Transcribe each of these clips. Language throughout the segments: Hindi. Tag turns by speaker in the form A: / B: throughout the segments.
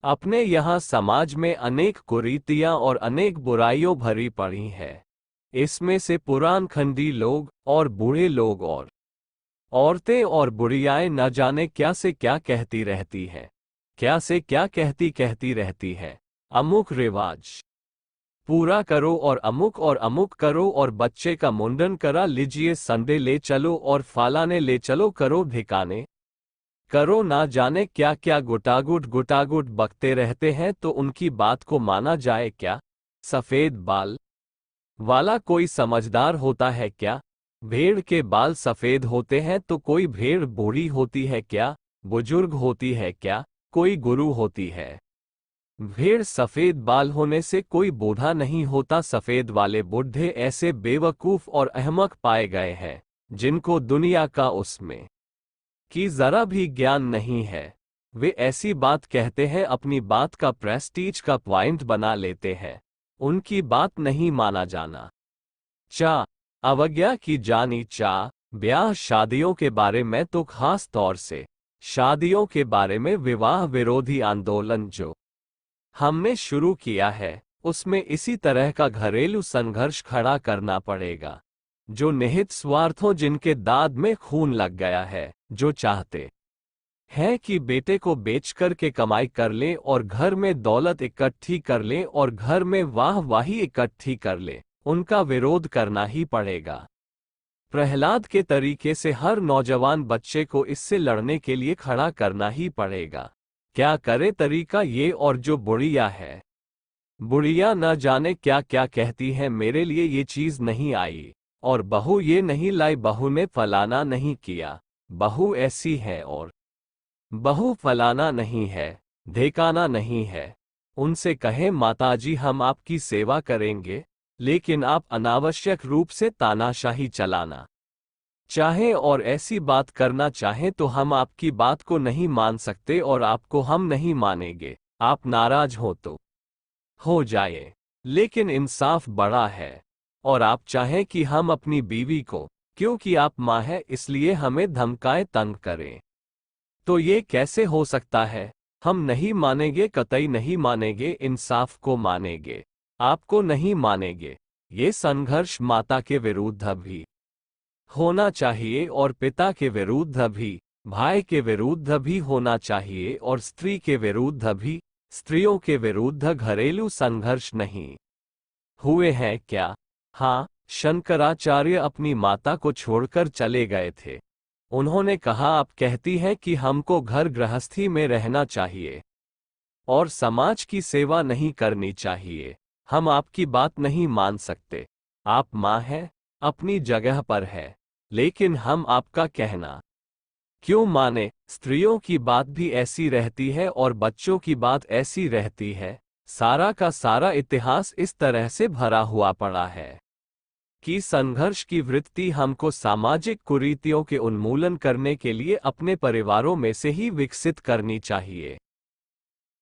A: अपने यहाँ समाज में अनेक कुरीतियाँ और अनेक बुराइयों भरी पड़ी है। इसमें से पुरानखंडी लोग और बूढ़े लोग और औरतें और बुढ़ियाएं न जाने क्या से क्या कहती रहती हैं, क्या से क्या कहती कहती रहती है। अमुक रिवाज पूरा करो और अमुक करो और बच्चे का मुंडन करा लीजिए, संडे ले चलो और फालाने ले चलो, करो ढिकाने करो, ना जाने क्या क्या गुटागुट बकते रहते हैं। तो उनकी बात को माना जाए क्या? सफेद बाल वाला कोई समझदार होता है क्या? भेड़ के बाल सफेद होते हैं तो कोई भेड़ बूढ़ी होती है क्या? बुजुर्ग होती है क्या? कोई गुरु होती है? भेड़ सफेद बाल होने से कोई बूढ़ा नहीं होता। सफेद वाले बुढ़े ऐसे बेवकूफ और अहमक पाए गए हैं जिनको दुनिया का उसमें कि जरा भी ज्ञान नहीं है। वे ऐसी बात कहते हैं, अपनी बात का प्रेस्टीज का पॉइंट बना लेते हैं। उनकी बात नहीं माना जाना। अवज्ञा की जानी ब्याह शादियों के बारे में तो खास तौर से शादियों के बारे में विवाह विरोधी आंदोलन जो हमने शुरू किया है, उसमें इसी तरह का घरेलू संघर्ष खड़ा करना पड़ेगा। जो निहित स्वार्थों, जिनके दाद में खून लग गया है, जो चाहते हैं कि बेटे को बेचकर के कमाई कर लें और घर में दौलत इकट्ठी कर लें और घर में वाहवाही इकट्ठी कर लें, उनका विरोध करना ही पड़ेगा। प्रहलाद के तरीके से हर नौजवान बच्चे को इससे लड़ने के लिए खड़ा करना ही पड़ेगा। क्या करे तरीका ये? और जो बुढ़िया है, बुढ़िया न जाने क्या क्या कहती है, मेरे लिए ये चीज नहीं आई और बहू ये नहीं लाई, बहू ने फलाना नहीं किया, बहू ऐसी है और बहू फलाना नहीं है, ढेकाना नहीं है। उनसे कहें माताजी हम आपकी सेवा करेंगे, लेकिन आप अनावश्यक रूप से तानाशाही चलाना चाहें और ऐसी बात करना चाहें तो हम आपकी बात को नहीं मान सकते और आपको हम नहीं मानेंगे। आप नाराज हो तो हो जाए, लेकिन इंसाफ बड़ा है। और आप चाहें कि हम अपनी बीवी को, क्योंकि आप माँ है इसलिए हमें धमकाए तंग करें, तो ये कैसे हो सकता है? हम नहीं मानेंगे, कतई नहीं मानेंगे। इंसाफ को मानेंगे, आपको नहीं मानेंगे। ये संघर्ष माता के विरुद्ध भी होना चाहिए और पिता के विरुद्ध भी, भाई के विरुद्ध भी होना चाहिए और स्त्री के विरुद्ध भी, स्त्रियों के विरुद्ध। घरेलू संघर्ष नहीं हुए हैं क्या? हाँ, शंकराचार्य अपनी माता को छोड़कर चले गए थे। उन्होंने कहा, आप कहती हैं कि हमको घर गृहस्थी में रहना चाहिए और समाज की सेवा नहीं करनी चाहिए। हम आपकी बात नहीं मान सकते। आप माँ हैं, अपनी जगह पर है, लेकिन हम आपका कहना क्यों माने? स्त्रियों की बात भी ऐसी रहती है और बच्चों की बात ऐसी रहती है। सारा का सारा इतिहास इस तरह से भरा हुआ पड़ा है कि संघर्ष की वृत्ति हमको सामाजिक कुरीतियों के उन्मूलन करने के लिए अपने परिवारों में से ही विकसित करनी चाहिए।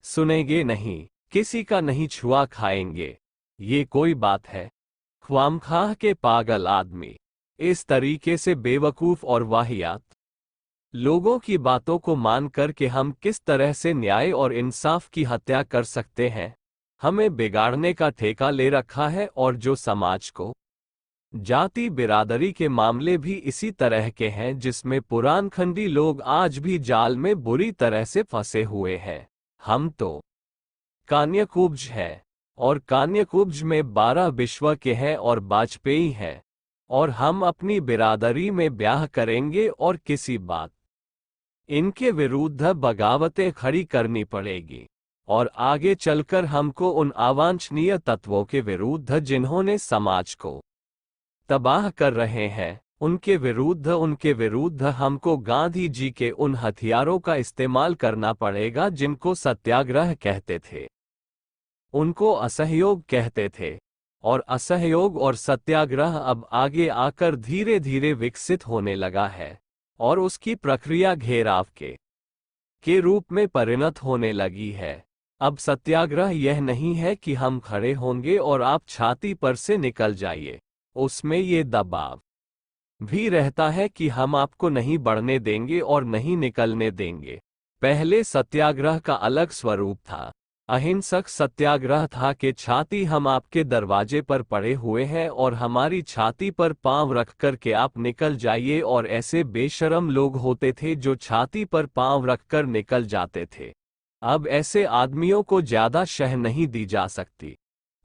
A: सुनेंगे नहीं, किसी का नहीं छुआ खाएंगे, ये कोई बात है? ख्वामखाह के पागल आदमी, इस तरीके से बेवकूफ और वाहियात लोगों की बातों को मान कर के हम किस तरह से न्याय और इंसाफ की हत्या कर सकते हैं? हमें बिगाड़ने का ठेका ले रखा है। और जो समाज को जाति बिरादरी के मामले भी इसी तरह के हैं, जिसमें पुरानखंडी लोग आज भी जाल में बुरी तरह से फंसे हुए हैं। हम तो कान्यकुब्ज है और कान्यकुब्ज में 12 विश्व के हैं और वाजपेयी हैं, और हम अपनी बिरादरी में ब्याह करेंगे और किसी बात इनके विरुद्ध बगावतें खड़ी करनी पड़ेगी। और आगे चलकर हमको उन अवांछनीय तत्वों के विरुद्ध, जिन्होंने समाज को तबाह कर रहे हैं, उनके विरुद्ध हमको गांधी जी के उन हथियारों का इस्तेमाल करना पड़ेगा जिनको सत्याग्रह कहते थे, उनको असहयोग कहते थे। और असहयोग और सत्याग्रह अब आगे आकर धीरे धीरे विकसित होने लगा है और उसकी प्रक्रिया घेराव के रूप में परिणत होने लगी है। अब सत्याग्रह यह नहीं है कि हम खड़े होंगे और आप छाती पर से निकल जाइए। उसमें ये दबाव भी रहता है कि हम आपको नहीं बढ़ने देंगे और नहीं निकलने देंगे। पहले सत्याग्रह का अलग स्वरूप था। अहिंसक सत्याग्रह था कि छाती हम आपके दरवाजे पर पड़े हुए हैं और हमारी छाती पर पांव रख कर के आप निकल जाइए, और ऐसे बेशरम लोग होते थे जो छाती पर पांव रख कर निकल जाते थे। अब ऐसे आदमियों को ज्यादा शह नहीं दी जा सकती,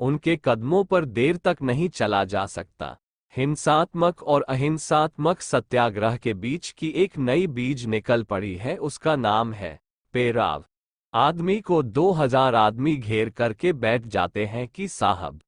A: उनके कदमों पर देर तक नहीं चला जा सकता। हिंसात्मक और अहिंसात्मक सत्याग्रह के बीच की एक नई बीज निकल पड़ी है, उसका नाम है पेराव। आदमी को 2000 आदमी घेर करके बैठ जाते हैं कि साहब